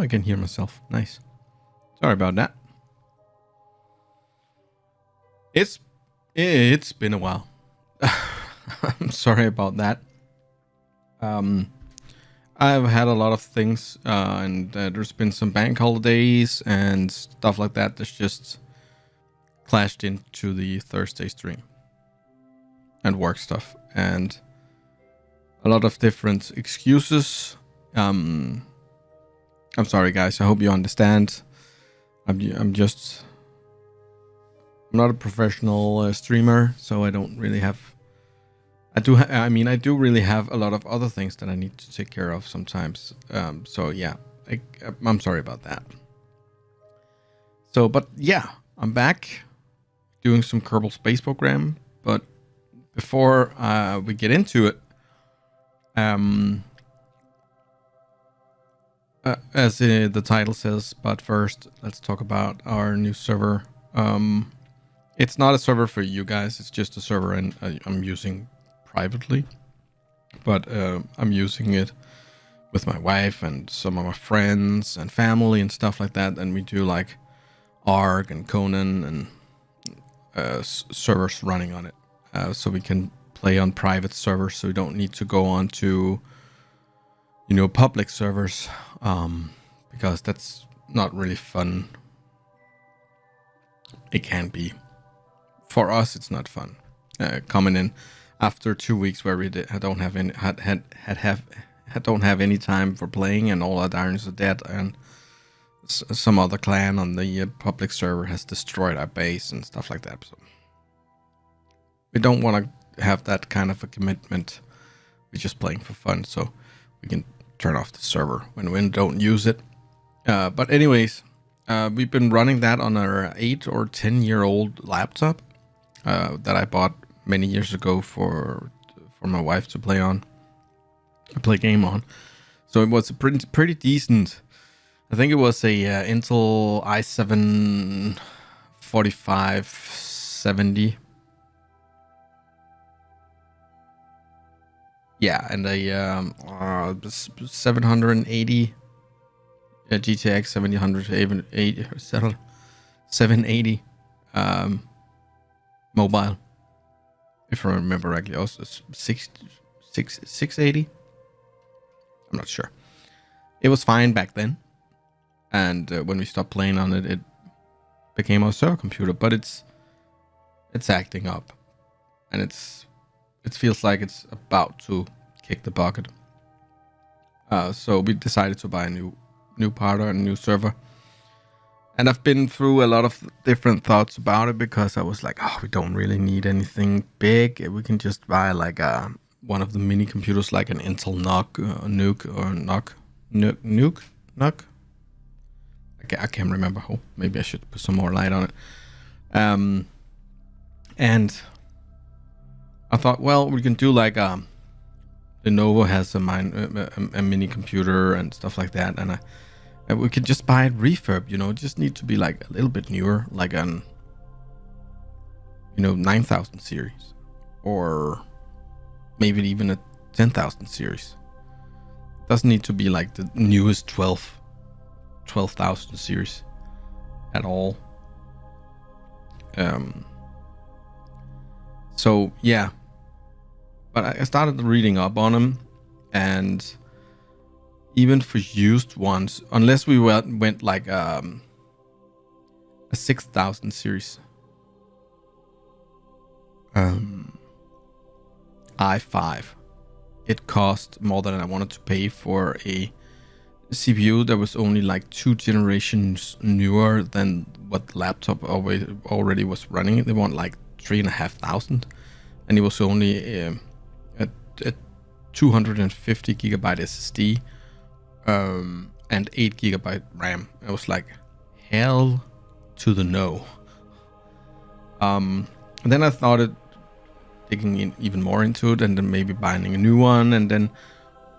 I can hear myself. Nice. Sorry about that. It's been a while. I'm sorry about that. I've had a lot of things, and there's been some bank holidays and stuff like that that's just clashed into the Thursday stream and work stuff, and a lot of different excuses. I'm sorry, guys. I hope you understand. I'm not a professional streamer, so I don't really have. I do really have a lot of other things that I need to take care of sometimes. So yeah, I'm sorry about that. So, but yeah, I'm back doing some Kerbal Space Program. But before we get into it, as the title says, but first let's talk about our new server. It's not a server for you guys. It's just a server, and I'm using privately, but I'm using it with my wife and some of my friends and family and stuff like that, and we do like Ark and Conan and servers running on it, so we can play on private servers, so we don't need to go on to public servers, because that's not really fun. It can be. For us, it's not fun. Coming in after 2 weeks where we don't have any time for playing, and all our irons are dead, and some other clan on the public server has destroyed our base and stuff like that. So we don't want to have that kind of a commitment. We're just playing for fun, so we can turn off the server when we don't use it. But anyways, we've been running that on our 8 or 10-year-old laptop that I bought many years ago for my wife to play game on. So it was a pretty decent. I think it was a Intel i7 4570. Yeah, and a 780 GTX 780 mobile, if I remember correctly. Also 680. I'm not sure. It was fine back then, and when we stopped playing on it, it became our server computer. But it's acting up, and it feels like it's about to kick the bucket. So we decided to buy a new part or a new server. And I've been through a lot of different thoughts about it, because I was like, oh, we don't really need anything big. We can just buy like one of the mini computers, like an Intel Nuke. I can't remember. Oh, maybe I should put some more light on it. And I thought, well, we can do like Lenovo has a mini computer and stuff like that, and we could just buy it refurb. It just need to be like a little bit newer, like an 9000 series, or maybe even a 10,000 series. Doesn't need to be like the newest 12,000 series at all. So yeah, but I started reading up on them, and even for used ones, unless we went like a 6,000 series i5, it cost more than I wanted to pay for a CPU that was only like 2 generations newer than what the laptop already was running. They want like 3,500, and it was only a 250 gigabyte SSD and 8 gigabyte RAM. I was like, hell to the no. And then I started digging in even more into it, and then maybe buying a new one. And then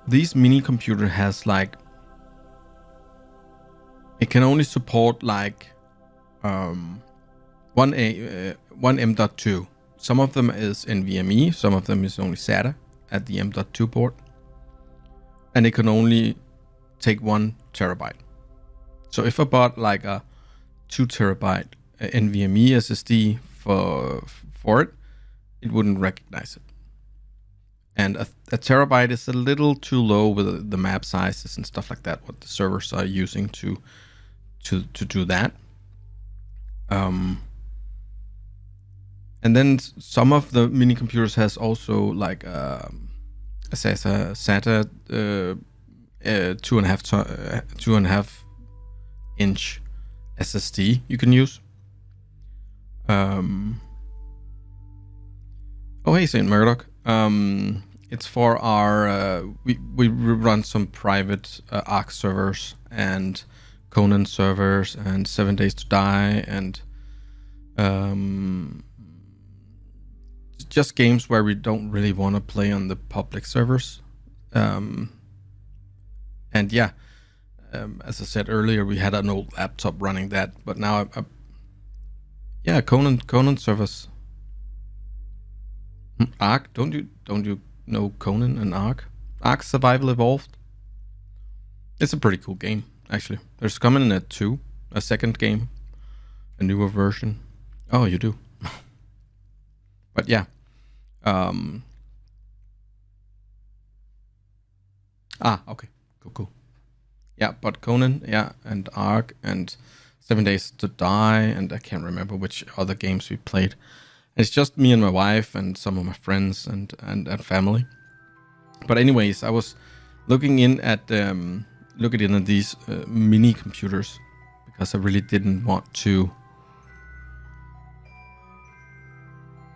this mini computer has like, it can only support like 1M.2. Some of them is NVMe, some of them is only SATA at the M.2 port, and it can only take 1 terabyte. So if I bought like a 2 terabyte NVMe SSD for it, it wouldn't recognize it. And a terabyte is a little too low with the map sizes and stuff like that, what the servers are using to do that. And then some of the mini computers has also like a SATA 2.5 inch SSD you can use. Oh hey, Saint Murdoch. It's for our we run some private Arc servers and Conan servers and 7 Days to Die and just games where we don't really want to play on the public servers. And yeah, as I said earlier, we had an old laptop running that, but now yeah, Conan servers. Ark, don't you know Conan and Ark? Ark Survival Evolved. It's a pretty cool game, actually. There's coming in a second game, a newer version. Oh, you do. But yeah. Okay. Cool. Yeah, but Conan, yeah, and Ark and 7 Days to Die, and I can't remember which other games we played. It's just me and my wife and some of my friends and family. But anyways, I was looking at these mini computers because I really didn't want to.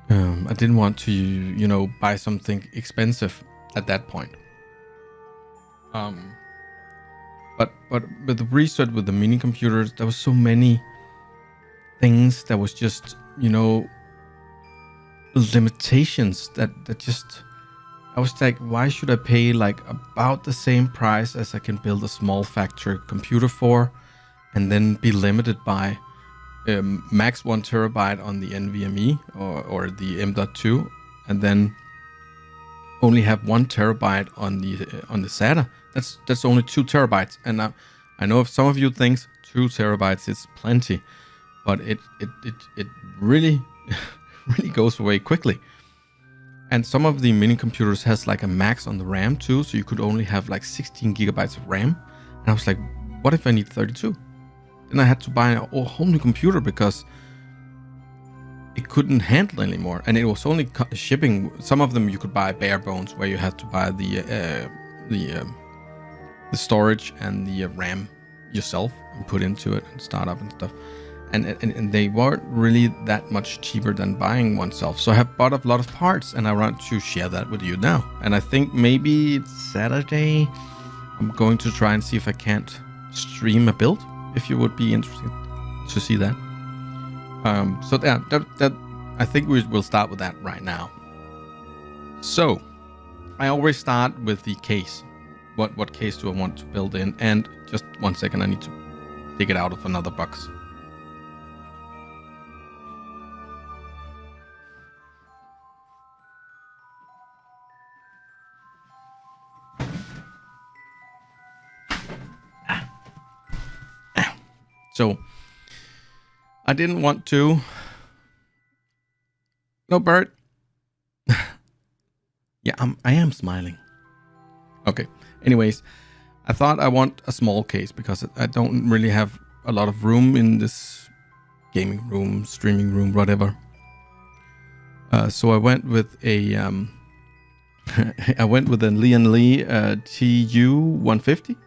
I didn't want to, buy something expensive at that point. But with the research with the mini computers, there was so many things that was just, limitations that just, I was like, why should I pay like about the same price as I can build a small factory computer for, and then be limited by max 1 terabyte on the NVMe or the M.2, and then only have 1 terabyte on the SATA. That's only 2 terabytes, and I know if some of you think 2 terabytes is plenty, but it really really goes away quickly. And some of the mini computers has like a max on the RAM too, so you could only have like 16 gigabytes of RAM. And I was like, what if I need 32? Then I had to buy a whole new computer because it couldn't handle anymore, and it was only shipping. Some of them you could buy bare bones, where you had to buy the storage and the RAM yourself and put into it and start up and stuff. And they weren't really that much cheaper than buying oneself. So I have bought a lot of parts, and I want to share that with you now. And I think maybe it's Saturday. I'm going to try and see if I can't stream a build, if you would be interested to see that. So that I think we will start with that right now. So I always start with the case. What case do I want to build in? And just 1 second, I need to dig it out of another box. So I didn't want to. No, Bert. Yeah, I am smiling. Okay. Anyways, I thought I want a small case because I don't really have a lot of room in this gaming room, streaming room, whatever. So I went with a Lian Li TU 150.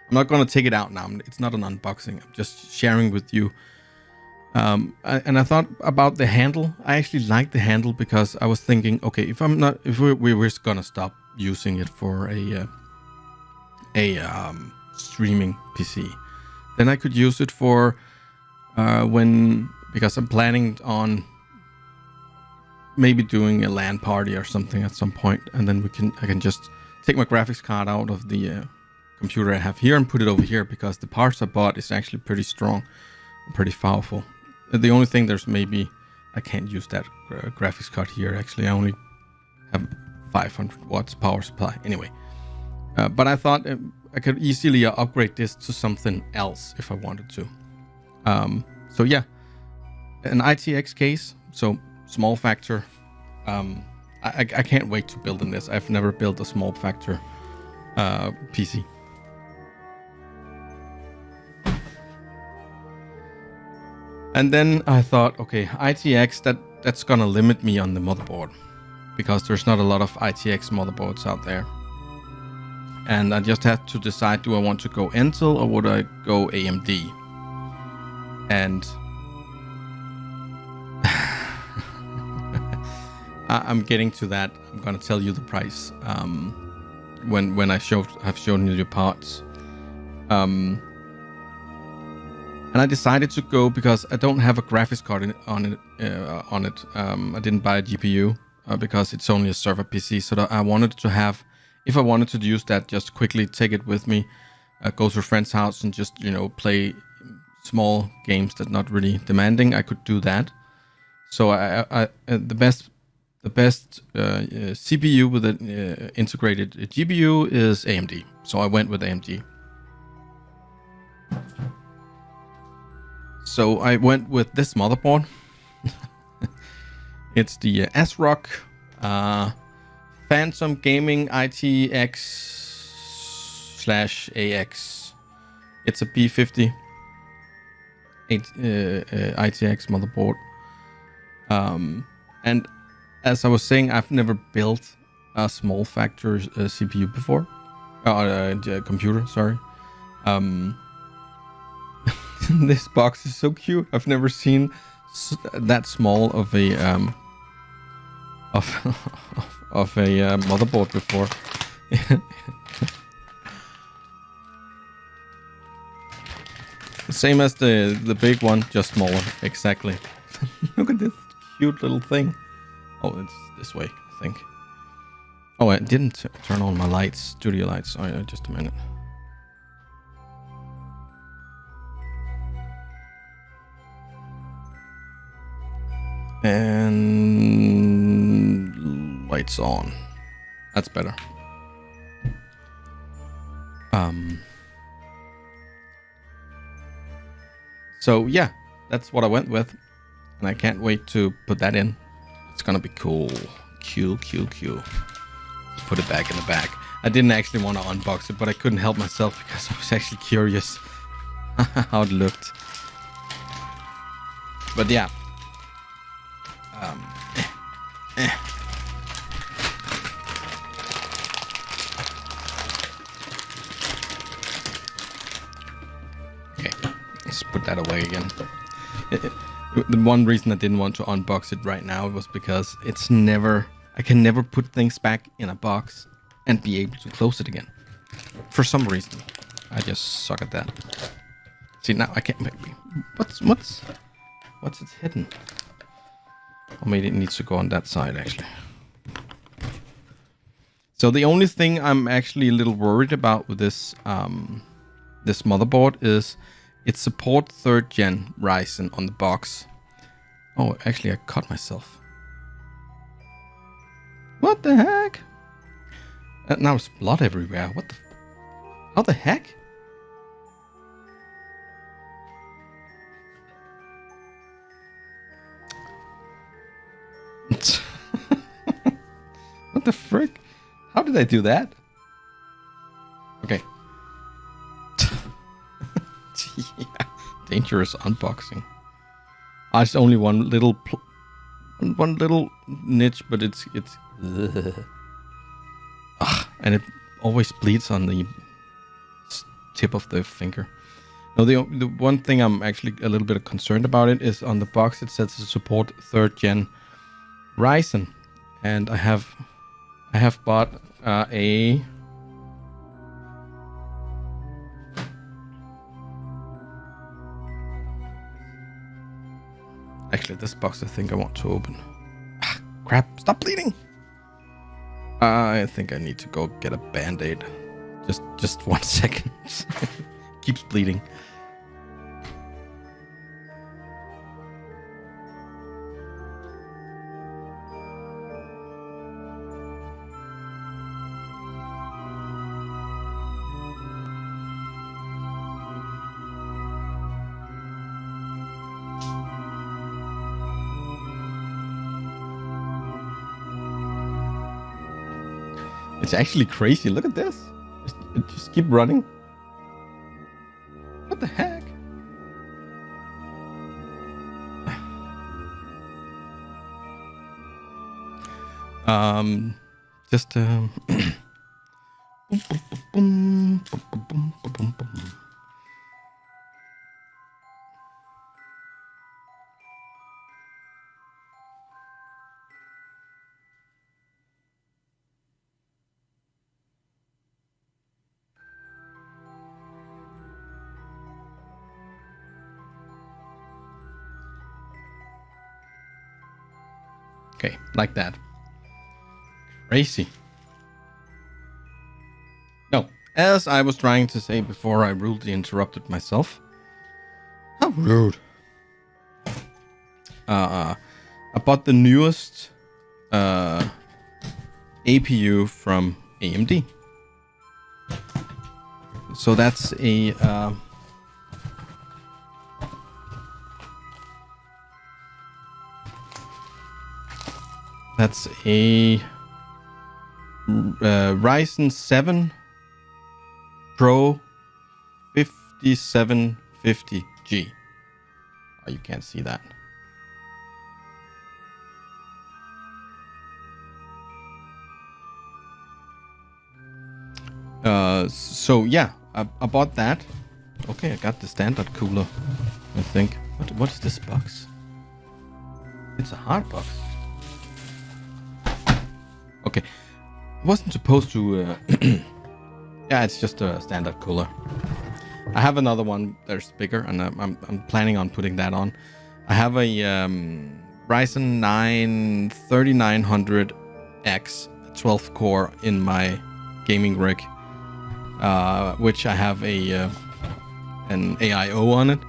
I'm not going to take it out now. It's not an unboxing. I'm just sharing with you. And I thought about the handle. I actually like the handle because I was thinking, okay, if we were going to stop using it for a streaming PC, then I could use it for because I'm planning on maybe doing a LAN party or something at some point, and then I can just take my graphics card out of the computer I have here and put it over here, because the parts I bought is actually pretty strong, pretty powerful. The only thing, there's maybe I can't use that graphics card here. Actually, I only have 500 watts power supply anyway. But I thought I could easily upgrade this to something else if I wanted to. So yeah, an ITX case, so small factor. I can't wait to build in this. I've never built a small factor PC. And then I thought, okay, ITX, that's gonna limit me on the motherboard because there's not a lot of ITX motherboards out there. And I just had to decide, do I want to go Intel or would I go AMD? And I'm getting to that. I'm gonna tell you the price when I've shown you the parts. And I decided to go because I don't have a graphics card on it. I didn't buy a GPU because it's only a server PC. So that I wanted to have, if I wanted to use that, just quickly take it with me, go to a friend's house and just play small games that not really demanding. I could do that. So the best CPU with an integrated GPU is AMD. So I went with AMD. So I went with this motherboard. It's the ASRock Phantom Gaming ITX/AX. It's a B50 ITX motherboard. And as I was saying, I've never built a small factor CPU before. Computer, sorry. This box is so cute. I've never seen that small of a motherboard before. Same as the big one, just smaller. Exactly. Look at this cute little thing. Oh, it's this way, I think. Oh, I didn't turn on my lights, studio lights. Oh, yeah, just a minute. And lights on. That's better. So yeah, that's what I went with, and I can't wait to put that in. It's gonna be cool. Cool. Put it back in the bag. I didn't actually want to unbox it, but I couldn't help myself because I was actually curious how it looked. But yeah. Okay, let's put that away again. The one reason I didn't want to unbox it right now was because I can never put things back in a box and be able to close it again. For some reason. I just suck at that. See, now I can't. What's it hidden? Or maybe it needs to go on that side, actually. So the only thing I'm actually a little worried about with this this motherboard is it supports 3rd gen Ryzen on the box. Oh, actually, I cut myself. What the heck? Now there's blood everywhere. What the? How the heck? What the frick? How did I do that? Okay. Yeah. Dangerous unboxing. It's only one little niche, but it's and it always bleeds on the tip of the finger. No, the one thing I'm actually a little bit concerned about it is on the box it says to support 3rd gen Ryzen, and I have bought a actually this box I think I want to open. Crap, stop bleeding. I think I need to go get a band-aid. Just 1 second. Keeps bleeding. It's actually crazy. Look at this. Just keep running. What the heck? Just okay, like that. Crazy. No, as I was trying to say before I rudely interrupted myself. How rude. I bought the newest APU from AMD. So that's a Ryzen 7 Pro 5750G. Oh, you can't see that. So yeah, I bought that. Okay, I got the standard cooler, I think. What is this box? It's a hard box. Okay, I wasn't supposed to. Yeah, it's just a standard cooler. I have another one that's bigger, and I'm planning on putting that on. I have a Ryzen 9 3900X 12 core in my gaming rig, which I have an AIO on it.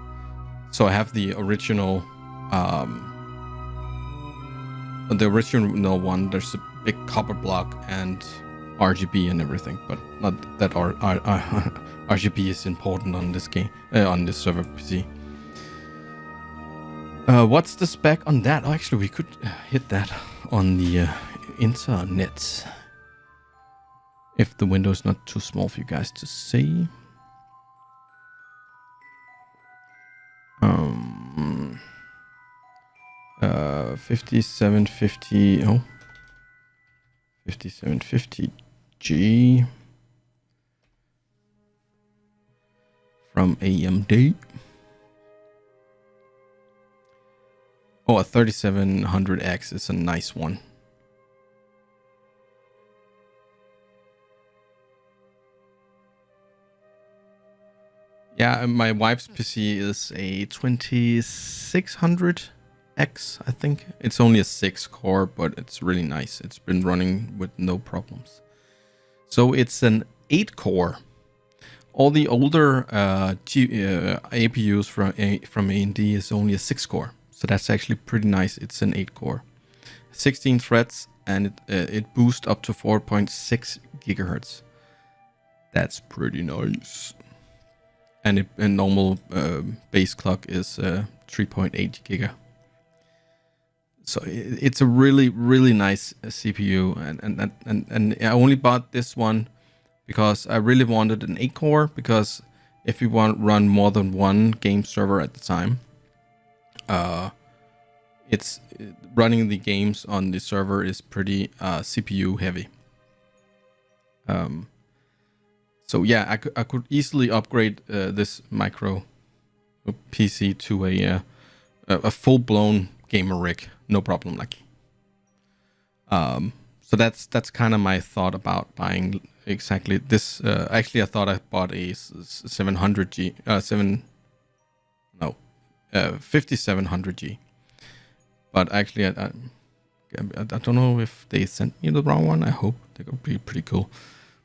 So I have the original one. There's a big copper block and RGB and everything, but not that RGB is important on this game, on this server PC. What's the spec on that? Oh, actually, we could hit that on the internet. If the window is not too small for you guys to see. 5750. Oh, 5750G from AMD. Oh, a 3700X is a nice one. Yeah, my wife's PC is a 2600X, I think. It's only a 6 core, but it's really nice. It's been running with no problems. So it's an 8 core. All the older APUs from AMD is only a 6 core. So that's actually pretty nice. It's an 8 core. 16 threads, and it boosts up to 4.6 gigahertz. That's pretty nice. And a normal base clock is 3.8 giga. So it's a really, really nice CPU. And I only bought this one because I really wanted an 8 core, because if you want to run more than one game server at the time, it's running the games on the server is pretty CPU heavy. So yeah, I could easily upgrade this micro PC to a full-blown gamer rig, no problem. Like, so that's kind of my thought about buying exactly this. Actually, I thought I bought a 5700G, but actually I don't know if they sent me the wrong one. I hope they could be pretty cool,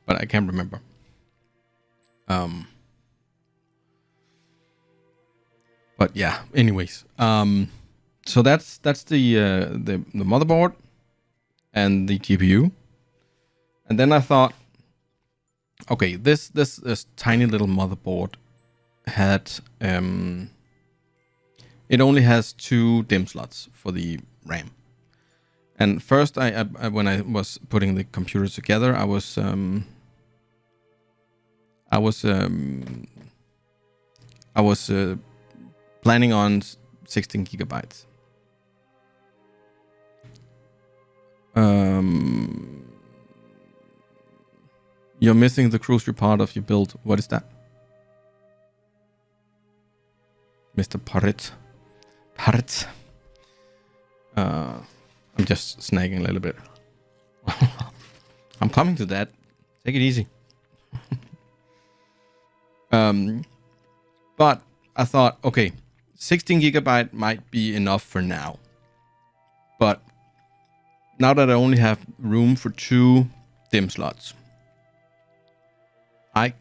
but I can't remember. But yeah, anyways, so that's the motherboard and the GPU. And then I thought, okay, this tiny little motherboard had it only has 2 DIMM slots for the RAM, And first, I when I was putting the computer together, I was planning on 16 gigabytes. You're missing the crucial part of your build. What is that? Mr. Parrot. I'm just snagging a little bit. I'm coming to that. Take it easy. But I thought, okay, 16 gigabyte might be enough for now. But now that I only have room for 2 DIMM slots, I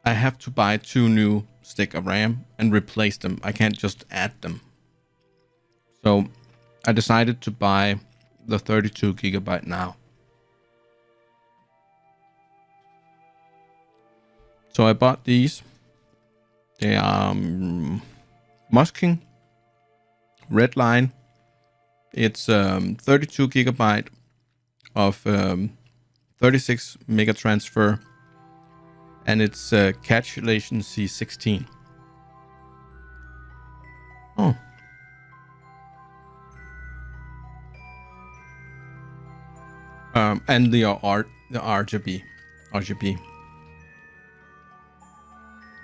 have to buy 2 new stick of RAM and replace them. I can't just add them. So I decided to buy the 32 gigabyte now. So I bought these. They are Musking Red Line. It's 32 gigabyte of 36 mega transfer, and it's cache latency 16. Oh. And the RGB.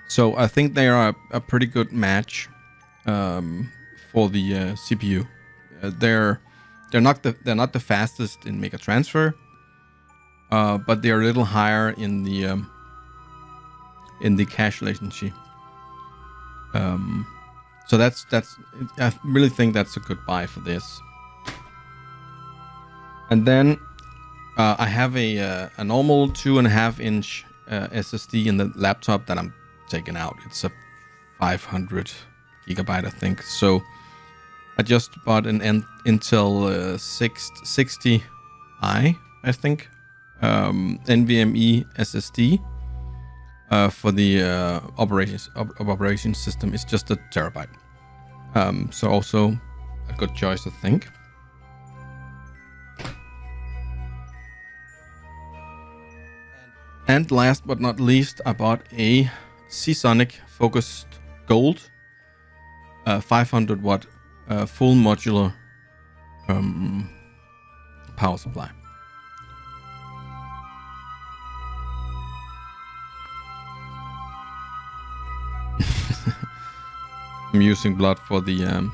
So I think they are a pretty good match for the CPU. They're not the fastest in mega transfer, but they're a little higher in the cache latency. So that's I really think that's a good buy for this. And then I have a normal 2.5-inch SSD in the laptop that I'm taking out. It's a 500 gigabyte, I think. So I just bought an Intel 660i, I think, NVMe SSD for the operating system. It's just a terabyte. So also a good choice, I think. And last but not least, I bought a Seasonic Focused Gold 500 watt full modular power supply. I'm using blood for the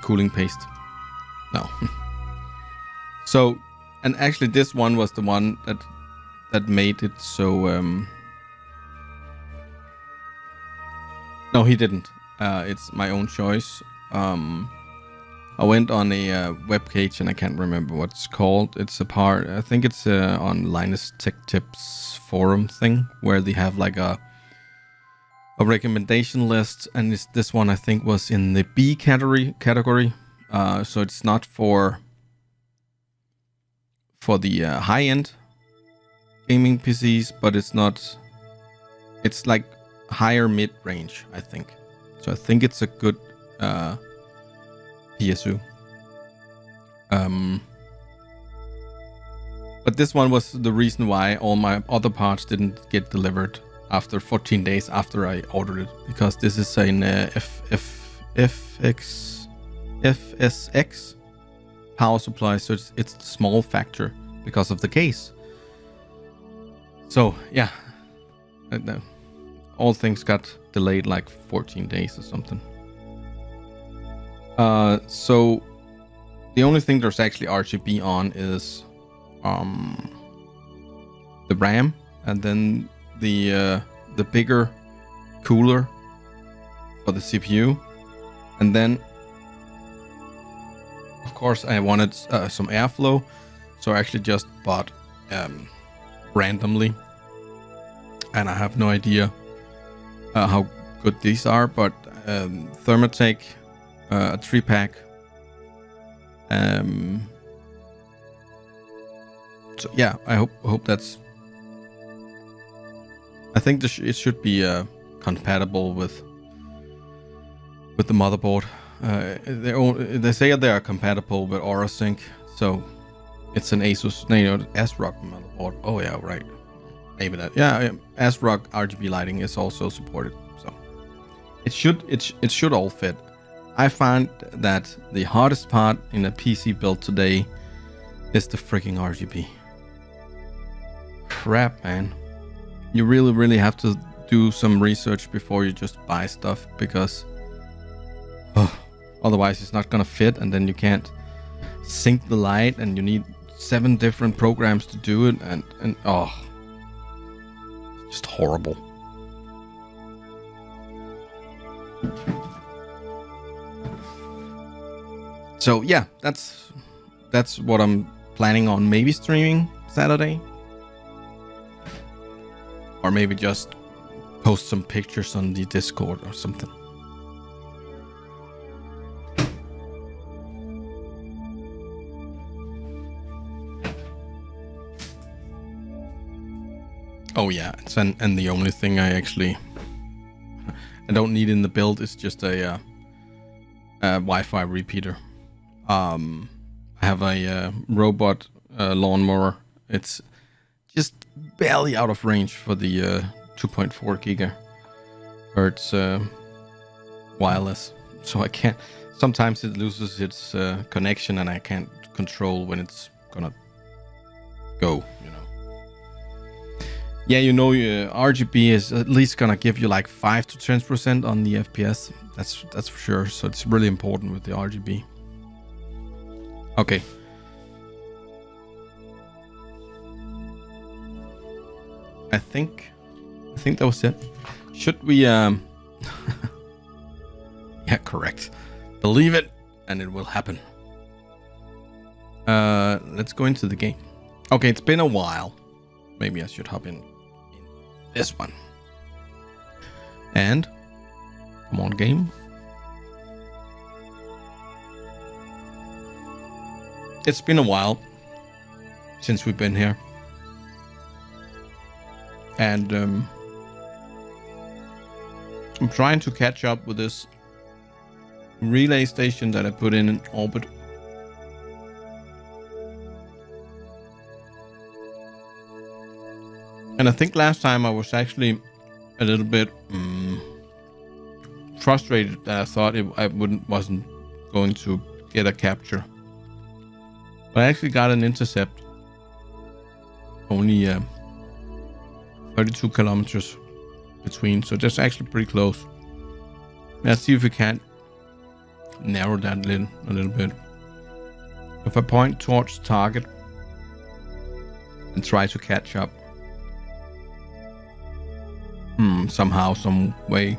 cooling paste. No. So, and actually this one was the one that made it so no, he didn't. It's my own choice. I went on a web page and I can't remember what it's called. It's a part, I think it's on Linus Tech Tips forum thing where they have like a recommendation list, and this one I think was in the B category. So it's not for the high-end gaming PCs, but it's like higher mid-range, I think. So I think it's a good PSU. But this one was the reason why all my other parts didn't get delivered after 14 days after I ordered it, because this is an FSX power supply, so it's a small factor because of the case. So yeah, all things got delayed like 14 days or something. So the only thing there's actually RGB on is the RAM, and then the bigger cooler for the CPU, and then of course I wanted some airflow, so I actually just bought randomly, and I have no idea how good these are, but Thermaltake, a 3-pack. So yeah, I hope that's. I think it should be compatible with the motherboard. They say they are compatible with AuraSync, so it's an ASUS, ASRock motherboard. Oh yeah, right. Maybe that. Yeah, ASRock RGB lighting is also supported, so it should all fit. I find that the hardest part in a PC build today is the freaking RGB. Crap, man. You really have to do some research before you just buy stuff, because otherwise it's not gonna fit, and then you can't sync the light, and you need 7 different programs to do it, and just horrible. So yeah, that's what I'm planning on, maybe streaming Saturday, or maybe just post some pictures on the Discord or something. Oh yeah, and the only thing I don't need in the build is just a Wi-Fi repeater. I have a robot lawnmower. It's just barely out of range for the 2.4 gigahertz wireless, so I can't. Sometimes it loses its connection, and I can't control when it's gonna go. Yeah, RGB is at least gonna give you like 5 to 10% on the FPS. That's for sure. So it's really important with the RGB. Okay. I think that was it. Should we yeah, correct. Believe it and it will happen. Let's go into the game. Okay, it's been a while. Maybe I should hop in this one. And come on, game. It's been a while since we've been here. And I'm trying to catch up with this relay station that I put in orbit. And I think last time I was actually a little bit frustrated that I thought wasn't going to get a capture. But I actually got an intercept. Only 32 kilometers between, so that's actually pretty close. Let's see if we can narrow that a little bit. If I point towards the target and try to catch up. Somehow, some way.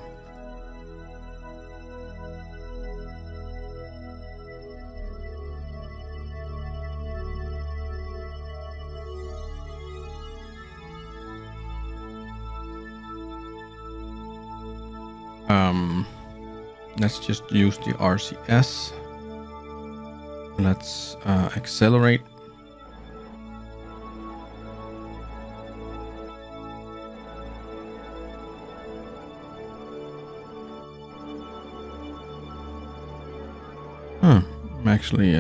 Let's just use the RCS. Let's accelerate. I'm actually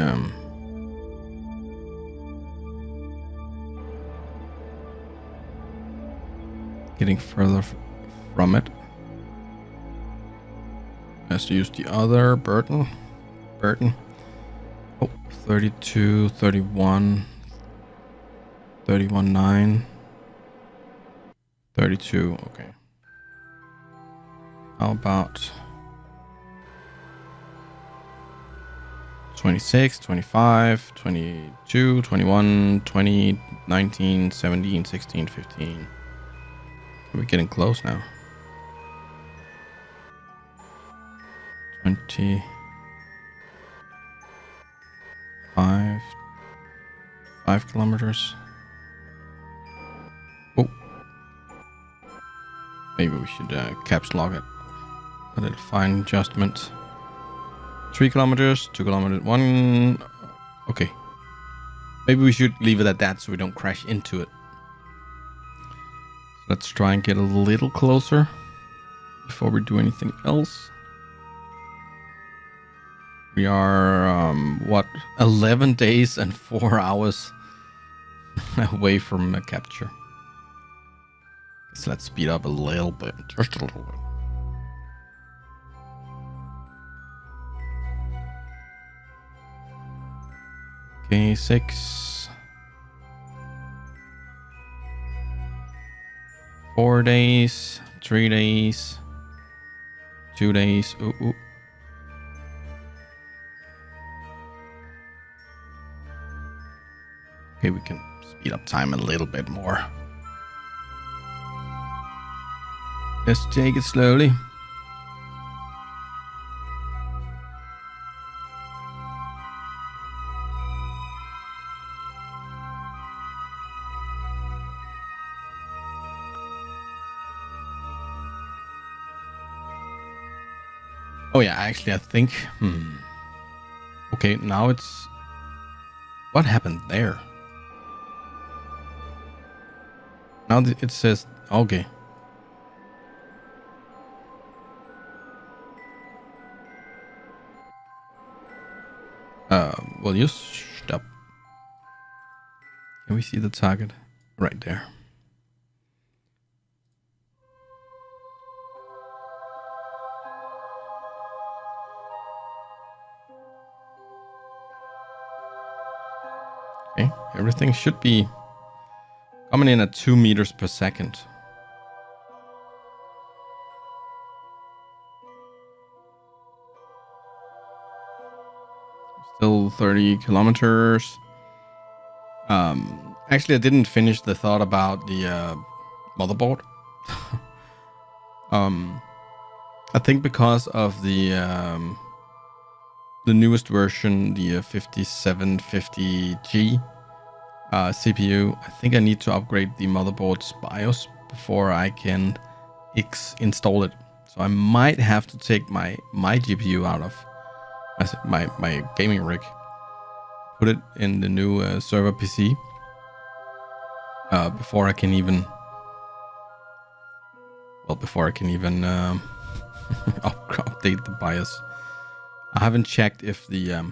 getting further from it. Has to use the other Burton. Oh, 32, 31, 31.9, 32. Okay. How about 26, 25, 22, 21, 20, 19, 17, 16, 15. We're getting close now. 25, 5 kilometers. Oh, maybe we should caps lock it. A little fine adjustment. 3 kilometers, 2 kilometers, 1. Okay, maybe we should leave it at that so we don't crash into it. Let's try and get a little closer before we do anything else. We are, what, 11 days and 4 hours away from a capture. So let's speed up a little bit, just a little bit. Okay, 6. 4 days, 3 days, 2 days. Ooh. Okay, we can speed up time a little bit more. Let's take it slowly. Oh yeah, actually I think... Okay, now it's... What happened there? Now it says... Okay. Well, you stop. Can we see the target? Right there. Okay, everything should be coming in at 2 meters per second. Still 30 kilometers. Actually, I didn't finish the thought about the motherboard. I think because of the newest version, the 5750G CPU, I think I need to upgrade the motherboard's BIOS before I can install it. So I might have to take my GPU out of my gaming rig, put it in the new server PC before I can even update the BIOS. I haven't checked if the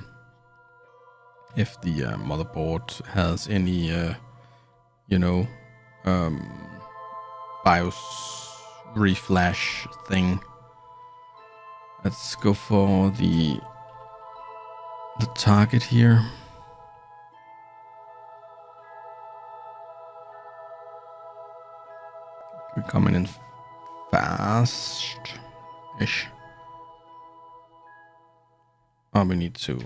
motherboard has any BIOS reflash thing. Let's go for the target here. We're coming in fast-ish. Oh, we need to...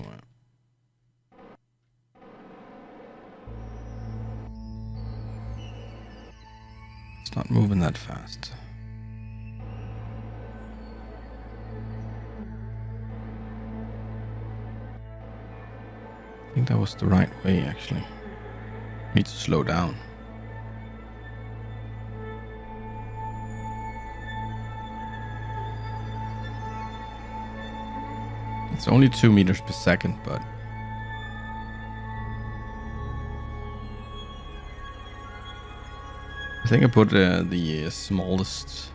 it's not moving that fast. I think that was the right way, actually. Need to slow down. It's only 2 meters per second, but I think I put the smallest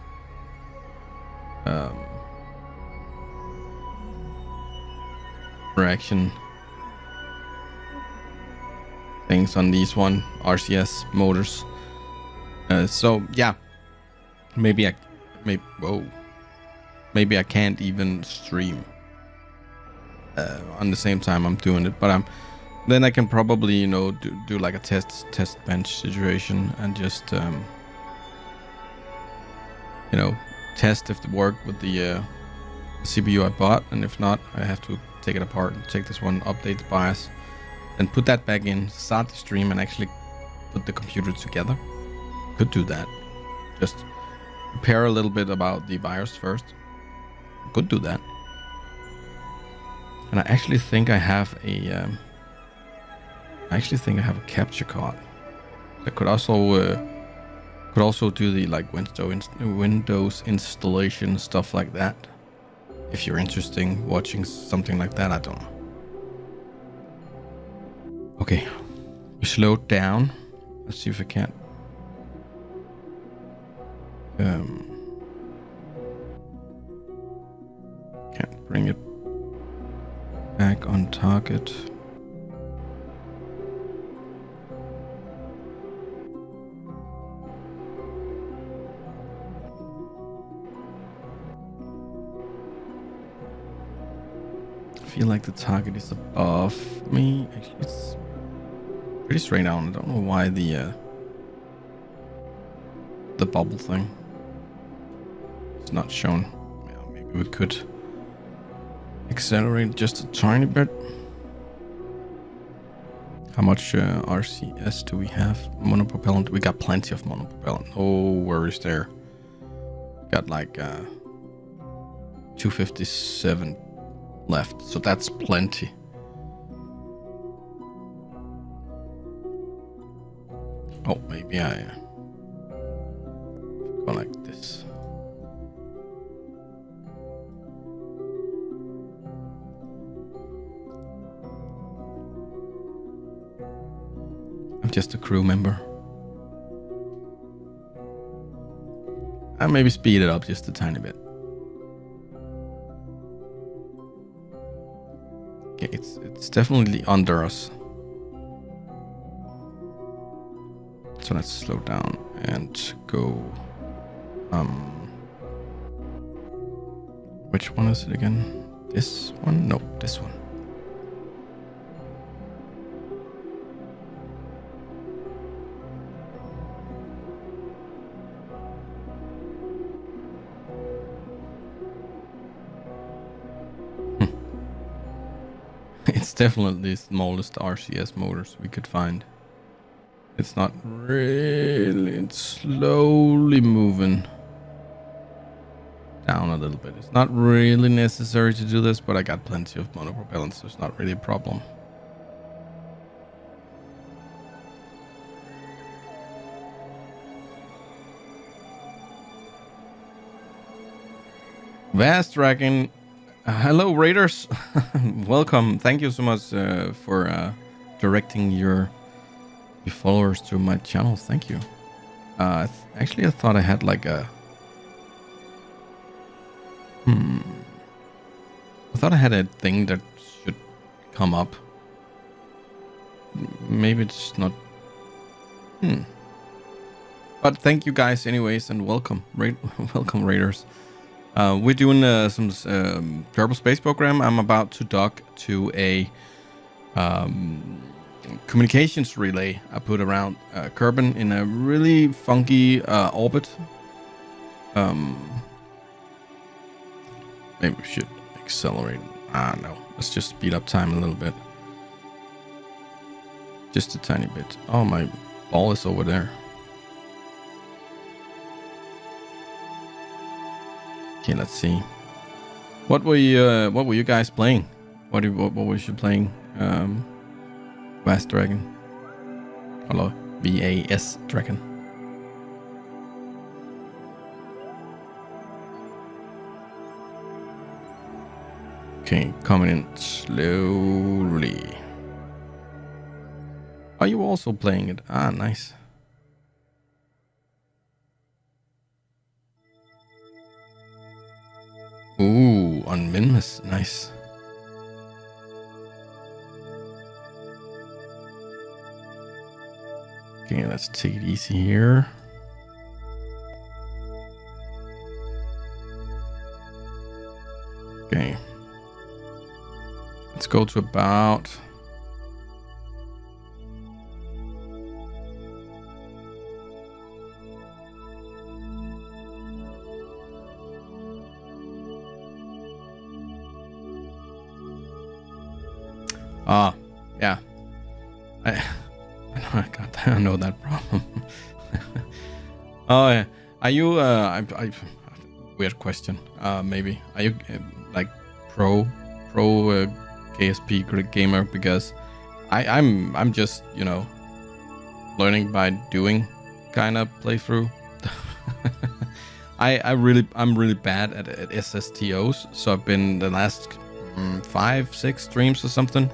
reaction things on these RCS motors. So yeah, maybe I can't even stream on the same time I'm doing it, but then I can probably do like a test bench situation and just test if it worked with the CPU I bought, and if not, I have to take it apart and take this one, update the BIOS, and put that back in, start the stream, and actually put the computer together. Could do that. Just prepare a little bit about the BIOS first. Could do that. And I actually think I have a capture card. I could also do the like Windows installation, stuff like that. If you're interested in watching something like that, I don't know. Okay, we slowed down. Let's see if I can't. Can't bring it back on target. I feel like the target is above me. Actually, it's pretty straight down. I don't know why the bubble thing is not shown. Yeah, maybe we could accelerate just a tiny bit. How much RCS do we have? Monopropellant. We got plenty of monopropellant. No worries there. Got like 257 left, so that's plenty. Oh, maybe I go like this. I'm just a crew member. I'll maybe speed it up just a tiny bit. Okay, it's definitely under us. So let's slow down and go. Which one is it again? This one? No, this one. It's definitely the smallest RCS motors we could find. It's not really, it's slowly moving down a little bit. It's not really necessary to do this, but I got plenty of monopropellant, so it's not really a problem. Vast Dragon. Hello, Raiders. Welcome. Thank you so much for directing your followers to my channel. Thank you. Actually, I thought I had like a... I thought I had a thing that should come up. Maybe it's not... But thank you guys anyways, and welcome. Welcome, Raiders. We're doing some Kerbal Space Program. I'm about to dock to a communications relay I put around Kerbin in a really funky orbit. Maybe we should accelerate. No. Let's just speed up time a little bit. Just a tiny bit. Oh, my ball is over there. Okay, let's see. What were you guys playing? What was you playing? Vast Dragon. Hello, VAS Dragon. Okay, coming in slowly. Are you also playing it? Ah, nice. Ooh, on Minmus, nice. Okay, let's take it easy here. Okay. Let's go to about... yeah. I know that problem. Oh, yeah. Are you, weird question, maybe. Are you, like, pro KSP gamer? Because I'm just, you know, learning by doing kind of playthrough. I'm really bad at SSTOs, so I've been the last 5-6 streams or something.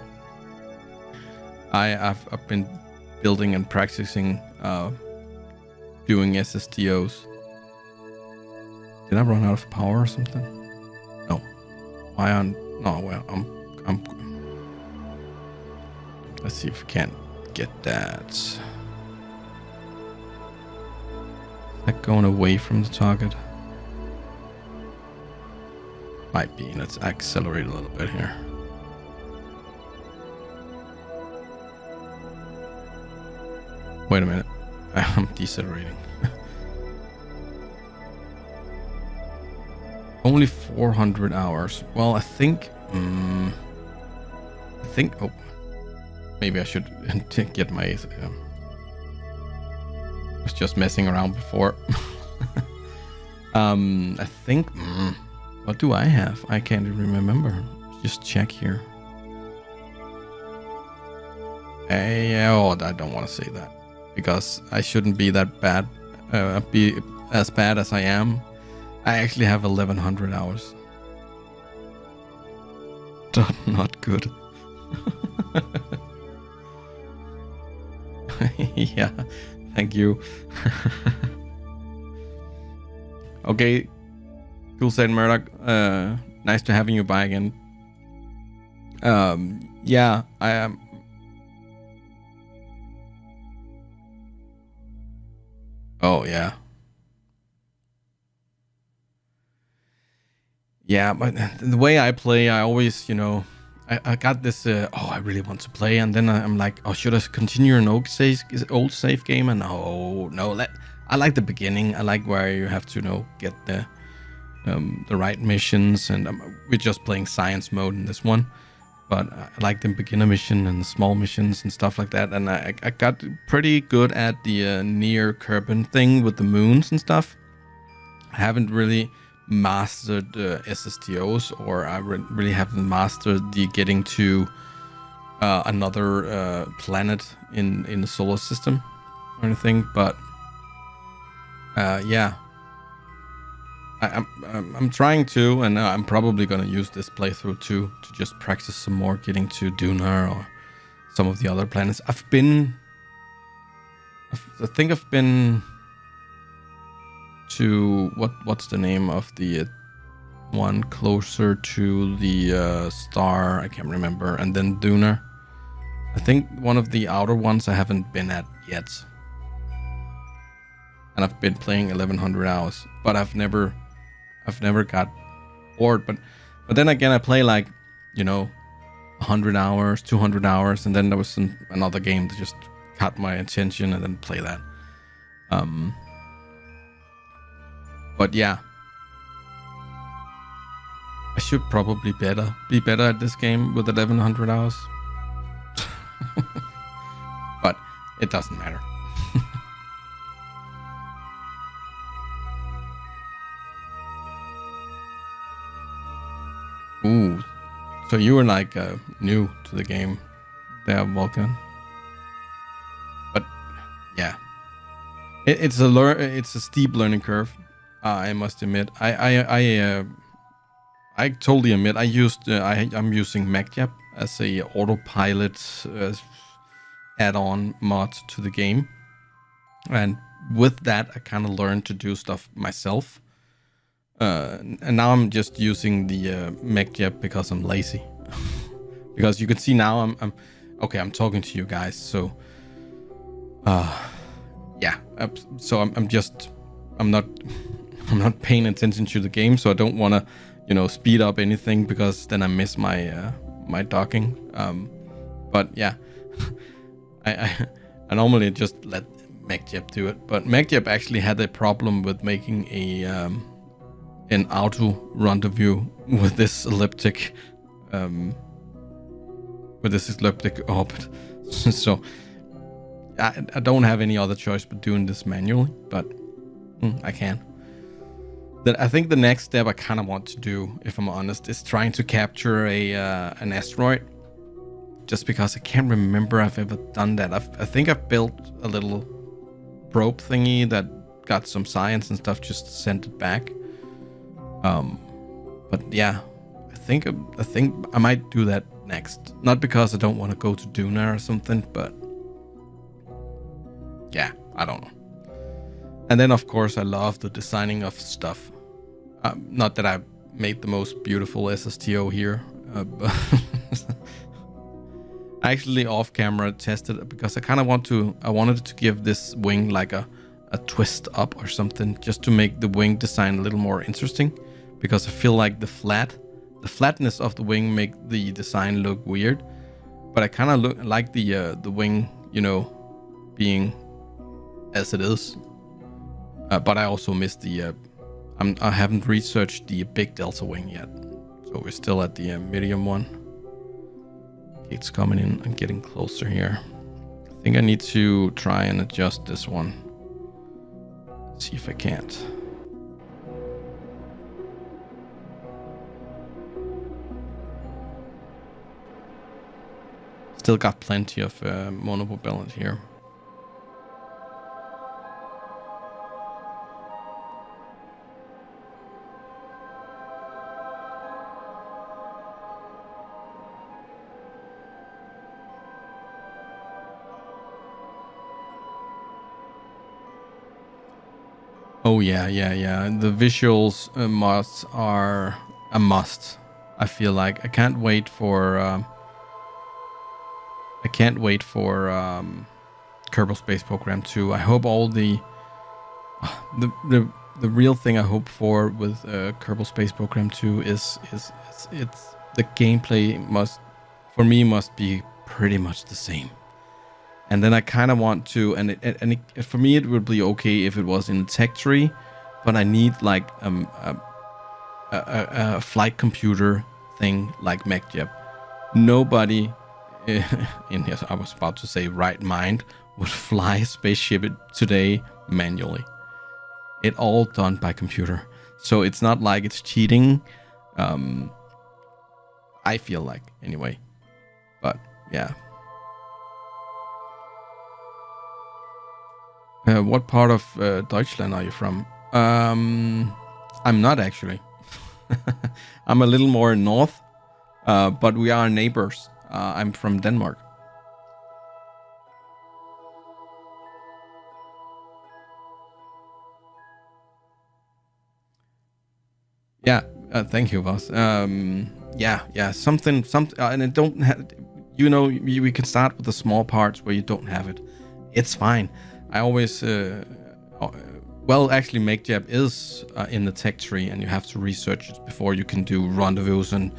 I've been building and practicing doing SSTOs. Did I run out of power or something? No. Why on? No. Well, I'm Let's see if we can't get that. Is that going away from the target? Might be. Let's accelerate a little bit here. Wait a minute. I'm decelerating. Only 400 hours. Well, I think... Oh, maybe I should get my... I was just messing around before. I think... what do I have? I can't even remember. Just check here. I don't want to say that. Because I shouldn't be that bad. Be as bad as I am. I actually have 1100 hours. Not good. Yeah, thank you. Okay, cool said Murdoch. Nice to having you by again. Yeah, I am. Oh yeah. Yeah, but the way I play, I always, I got this, I really want to play, and then I'm like, oh, should I continue an old save game? And no, I like the beginning. I like where you have to, get the right missions, and we're just playing science mode in this one. But I like the beginner mission and the small missions and stuff like that, and I got pretty good at the near Kerbal thing with the moons and stuff. I haven't really mastered SSTOs, or I really haven't mastered the getting to another planet in the solar system or anything. But yeah, I'm trying to, and I'm probably gonna use this playthrough to just practice some more getting to Duna or some of the other planets. I think I've been to what's the name of the one closer to the star? I can't remember. And then Duna. I think one of the outer ones I haven't been at yet. And I've been playing 1100 hours, but I've never got bored. But then again, I play like 100 hours, 200 hours, and then there was another game that just caught my attention, and then play that. But yeah, I should probably be better at this game with 1100 hours. But it doesn't matter. Ooh, so you were like new to the game there, Vulcan. But yeah, it's a steep learning curve. I must admit, I totally admit I'm using MacJap as a autopilot add-on mod to the game, and with that I kind of learned to do stuff myself. And now I'm just using the MacJap because I'm lazy. Because you can see now I'm talking to you guys, so yeah. So I'm not paying attention to the game, so I don't want to, speed up anything, because then I miss my docking. But yeah, I normally just let MacJap do it, but MacJap actually had a problem with making an auto rendezvous with this elliptic orbit. So I don't have any other choice but doing this manually, but I can. I think the next step I kind of want to do, if I'm honest, is trying to capture an asteroid. Just because I can't remember I've ever done that. I think I've built a little probe thingy that got some science and stuff, just sent it back. But yeah, I think I might do that next. Not because I don't want to go to Duna or something, but yeah, I don't know. And then of course I love the designing of stuff. Not that I made the most beautiful SSTO here, but actually off camera tested it because I wanted to give this wing like a twist up or something, just to make the wing design a little more interesting, because I feel like the flatness of the wing make the design look weird, but I kind of like the wing, you know, being as it is. But I also missed the I haven't researched the big delta wing yet, so we're still at the medium one. Okay, it's coming in and getting closer here. I think I need to try and adjust this one. See if I can't. Still got plenty of monopropellant here. Oh yeah. The visuals mods are a must. I feel like I can't wait for Kerbal Space Program 2. I hope all the real thing I hope for with Kerbal Space Program 2 is it's the gameplay must be pretty much the same. And then I kind of want to, for me it would be okay if it was in the tech tree, but I need like a flight computer thing like MechJeb. Nobody in here, I was about to say right mind, would fly a spaceship today manually. It all done by computer, so it's not like it's cheating. I feel like anyway, but yeah. What part of Deutschland are you from? I'm not actually. I'm a little more north, but we are neighbors. I'm from Denmark. Yeah, thank you, boss. Yeah, something, and it don't have. You know, we can start with the small parts where you don't have it. It's fine. I always, well, actually, MechJeb is in the tech tree, and you have to research it before you can do rendezvous and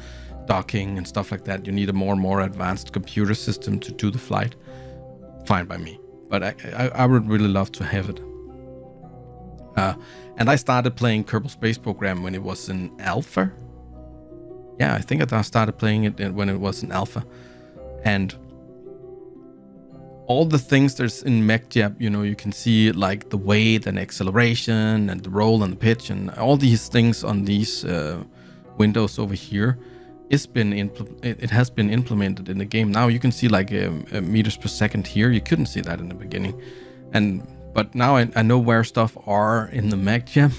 docking and stuff like that. You need a more advanced computer system to do the flight. Fine by me, but I would really love to have it. And I started playing Kerbal Space Program when it was in alpha. Yeah, I think I started playing it when it was in alpha, and all the things there's in MechJeb, you know, you can see like the weight and acceleration and the roll and the pitch and all these things on these windows over here. It has been implemented in the game. Now you can see like meters per second here. You couldn't see that in the beginning, but now I know where stuff are in the MechJeb.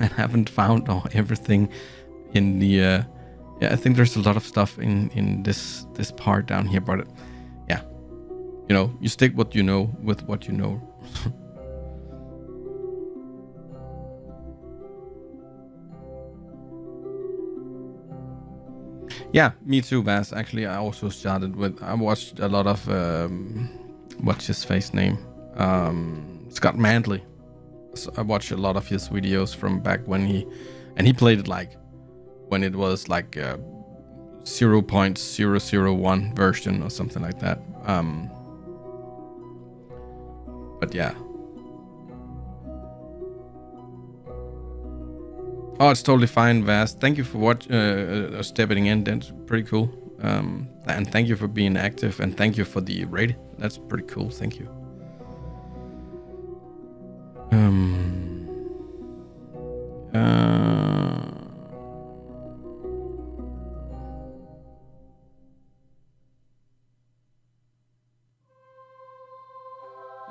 I haven't found everything in the. Yeah, I think there's a lot of stuff in this part down here, but. You know, you stick what you know with what you know. Yeah, me too, Vas. Actually, I also started with. I watched a lot of what's his face name, Scott Manley. So I watched a lot of his videos from back when he played it like when it was like 0.001 version or something like that. But yeah. Oh, it's totally fine, Vast. Thank you for stepping in. That's pretty cool. And thank you for being active. And thank you for the raid. That's pretty cool. Thank you.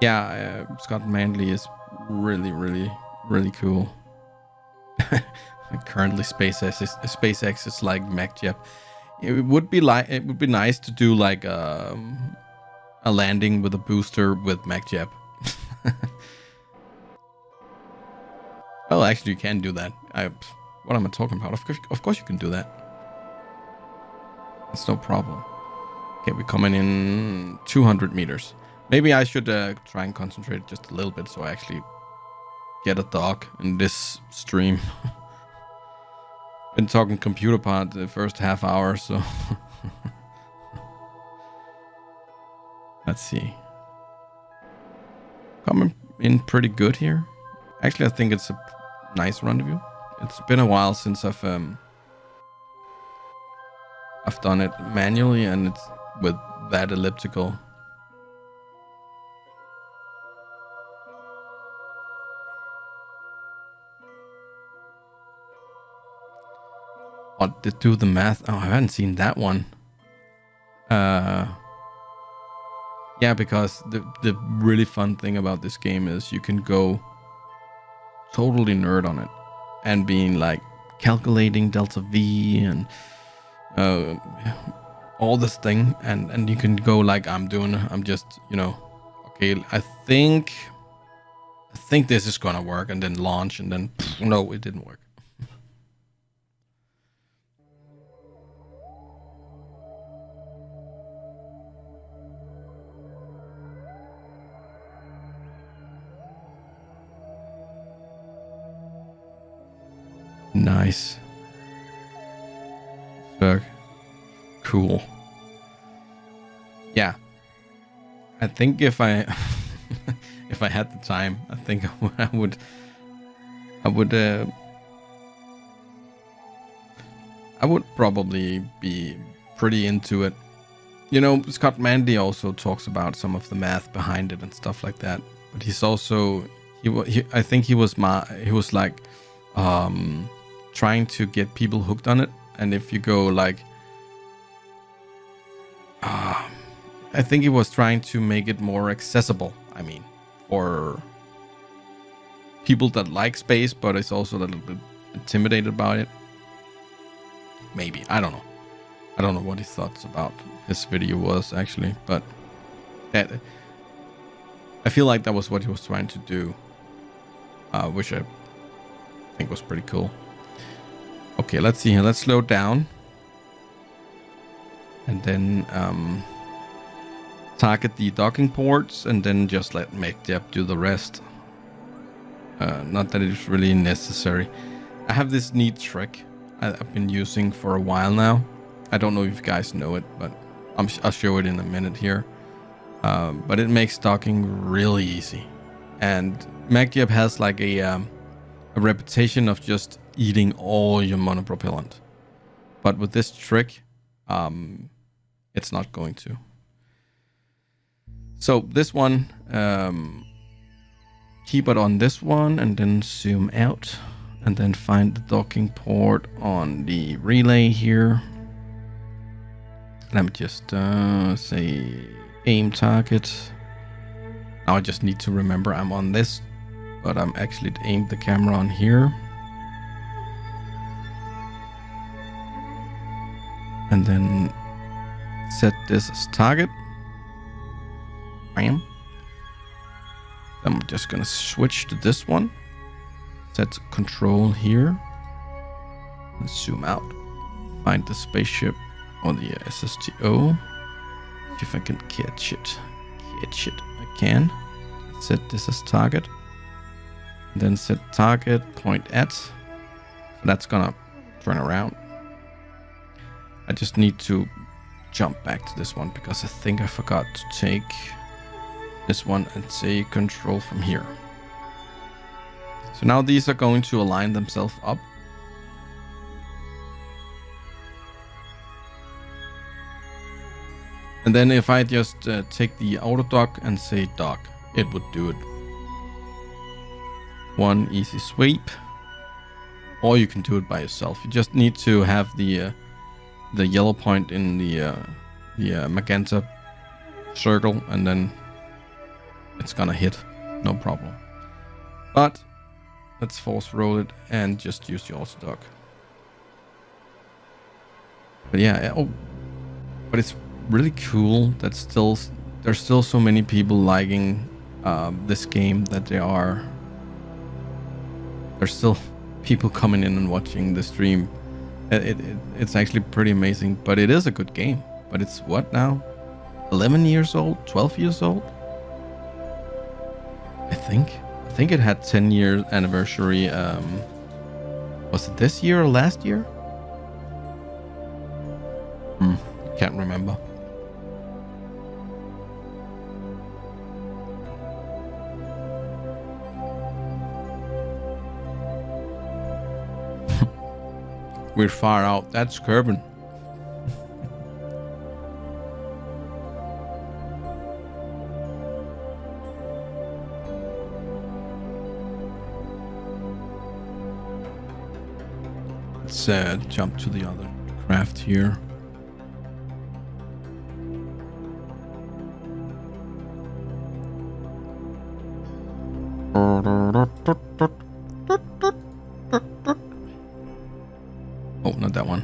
Yeah, Scott Manley is really cool. Currently, SpaceX is like MechJeb. It would be nice to do like a landing with a booster with MechJeb. Well, actually, you can do that. What am I talking about? Of course, you can do that. It's no problem. Okay, we're coming in 200 meters. Maybe I should try and concentrate just a little bit so I actually get a dog in this stream. Been talking computer part the first half hour, so let's see. Coming in pretty good here. Actually, I think it's a nice rendezvous. It's been a while since I've done it manually, and it's with that elliptical. Oh, to do the math. Oh, I haven't seen that one. Yeah, because the really fun thing about this game is you can go totally nerd on it and being like calculating delta V and all this thing, and you can go like I'm just, you know, okay, I think this is gonna work, and then launch, and then no, it didn't work. Nice. So cool. Yeah. I think if I if I had the time, I think I would probably be pretty into it. You know, Scott Mandy also talks about some of the math behind it and stuff like that. But he's also I think he was like trying to get people hooked on it. And if you go like I think he was trying to make it more accessible, I mean, for people that like space but is also a little bit intimidated about it. Maybe, I don't know what his thoughts about his video was actually, but I feel like that was what he was trying to do, which I think was pretty cool. Okay, let's see here. Let's slow down. And then target the docking ports, and then just let MechJeb do the rest. Not that it's really necessary. I have this neat trick I've been using for a while now. I don't know if you guys know it, but I'll show it in a minute here. But it makes docking really easy. And MechJeb has like a reputation of just eating all your monopropellant. But with this trick, it's not going to. So this one, keep it on this one and then zoom out and then find the docking port on the relay here. Let me just say aim target. Now I just need to remember I'm on this, but I'm actually aimed the camera on here. And then set this as target. Bam. I'm just gonna switch to this one. Set control here. And zoom out. Find the spaceship or the SSTO. See if I can catch it. I can. Set this as target. And then set target point at. So that's gonna turn around. I just need to jump back to this one because I think I forgot to take this one and say control from here. So now these are going to align themselves up. And then if I just take the auto dock and say dock, it would do it. One easy sweep. Or you can do it by yourself. You just need to have the yellow point in the magenta circle, and then it's gonna hit, no problem. But let's force roll it and just use the auto dock. But yeah, but it's really cool that there's still so many people liking this game, that there's still people coming in and watching the stream. It's actually pretty amazing, but it is a good game. But it's what now? 11 years old, 12 years old. I think it had 10 year anniversary. Was it this year or last year? Can't remember. We're far out. That's Kerbal. Let's jump to the other craft here. Oh, not that one.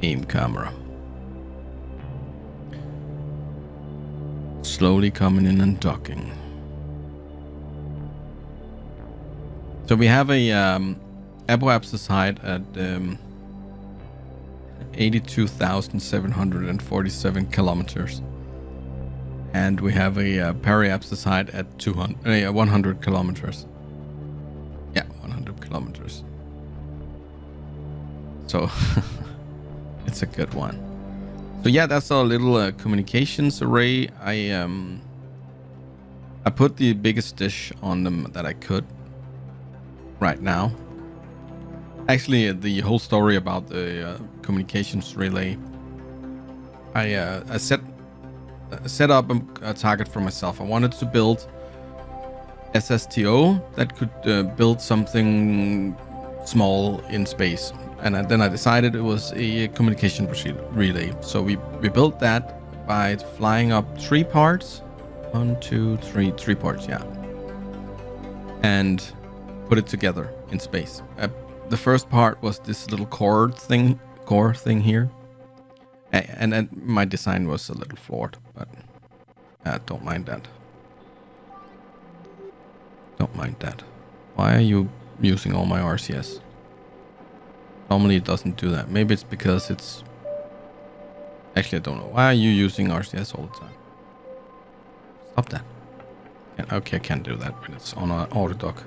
Aim camera. Slowly coming in and docking. So we have a apoapsis height at 82,747 kilometers. And we have a periapsis height at 100 kilometers. Yeah, 100 kilometers. So it's a good one. So yeah, that's our little communications array. I put the biggest dish on them that I could right now. Actually, the whole story about the communications relay, I set up a target for myself. I wanted to build SSTO that could build something small in space, and then I decided it was a communication relay. So we built that by flying up 3 parts, 1, 2, 3 parts, yeah, and put it together in space. The first part was this little core thing here, and my design was a little flawed, but don't mind that. Don't mind that. Why are you using all my RCS? Normally it doesn't do that. Maybe it's because it's... Actually, I don't know. Why are you using RCS all the time? Stop that. Okay, I can't do that when it's on an auto dock.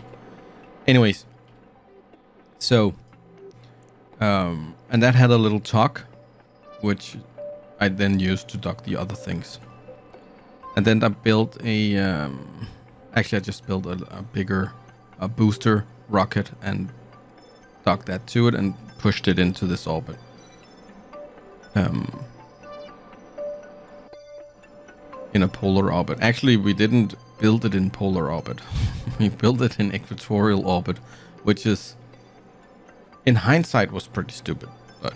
Anyways. So, and that had a little talk, which I then used to dock the other things. And then I built a, actually I just built a bigger booster rocket and docked that to it and pushed it into this orbit. In a polar orbit. Actually, we didn't build it in polar orbit. We built it in equatorial orbit, which is, in hindsight, was pretty stupid. But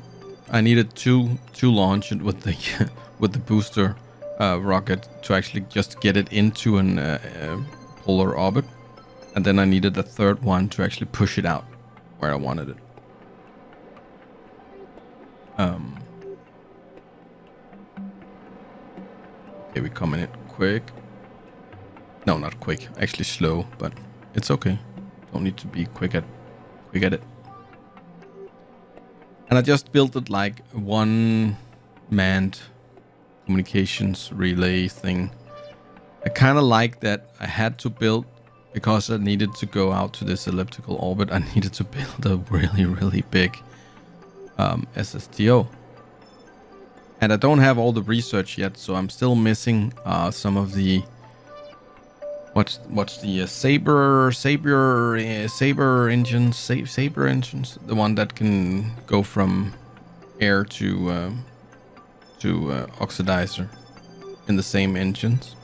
I needed to launch it with the with the booster rocket to actually just get it into an polar orbit, and then I needed a third one to actually push it out where I wanted it. Okay, we come in it quick. No, not quick. Actually slow, but it's okay. Don't need to be quick at it. And I just built it like a one-manned communications relay thing. I kind of like that I had to build, because I needed to go out to this elliptical orbit, I needed to build a really, really big SSTO. And I don't have all the research yet, so I'm still missing some of the... What's the Saber engines? Saber engines, the one that can go from air to oxidizer in the same engines.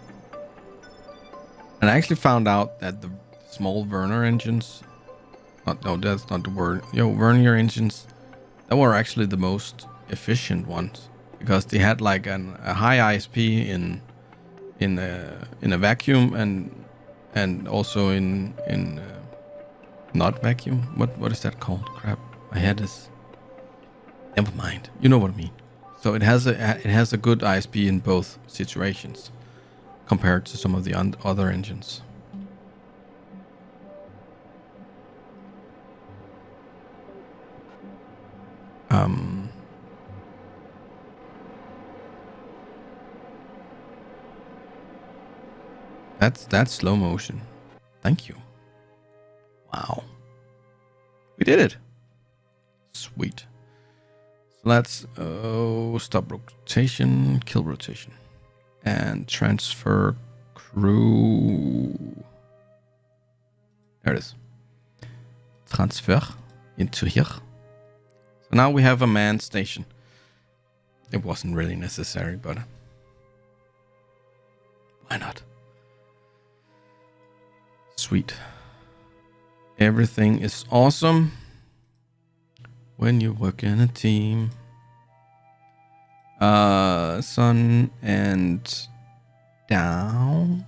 And I actually found out that the small Werner engines, no, that's not the word. Werner engines, that were actually the most efficient ones, because they had like a high ISP in a vacuum and also in not vacuum. What is that called? Crap, my head is. Never mind. You know what I mean. So it has a good ISP in both situations, compared to some of the other engines. That's slow motion. Thank you. Wow. We did it. Sweet. So let's stop rotation, kill rotation, and transfer crew. There it is. Transfer into here. So now we have a manned station. It wasn't really necessary, but why not? Sweet. Everything is awesome when you work in a team. Sun and down,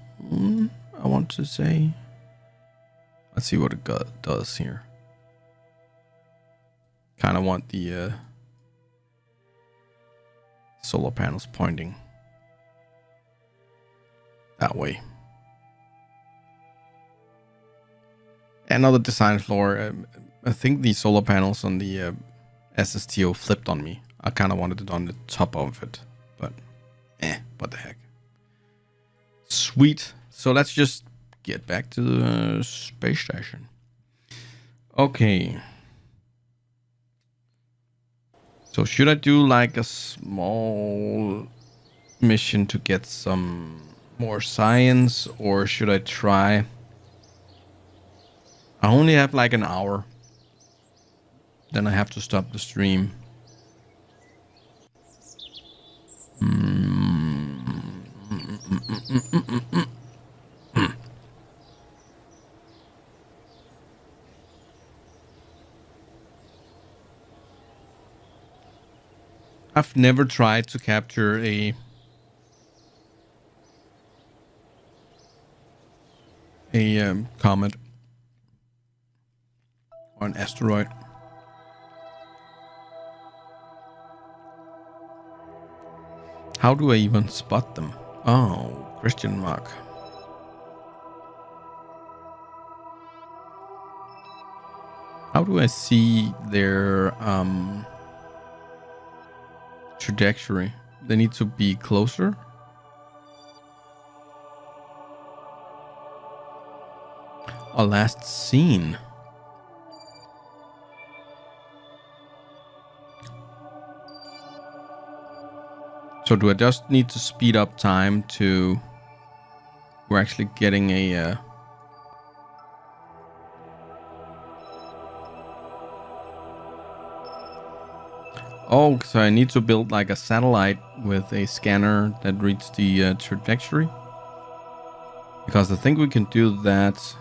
I want to say. Let's see what it does here. Kind of want the solar panels pointing that way. Another design flaw. I think the solar panels on the SSTO flipped on me. I kind of wanted it on the top of it, but what the heck. Sweet. So let's just get back to the space station. Okay. So should I do like a small mission to get some more science, or should I try? I only have like an hour. Then I have to stop the stream. I've never tried to capture a comet or an asteroid. How do I even spot them? Oh, question mark. How do I see their trajectory? They need to be closer. Or last seen. So do I just need to speed up time to... We're actually getting a... Oh, so I need to build like a satellite with a scanner that reads the trajectory. Because I think we can do that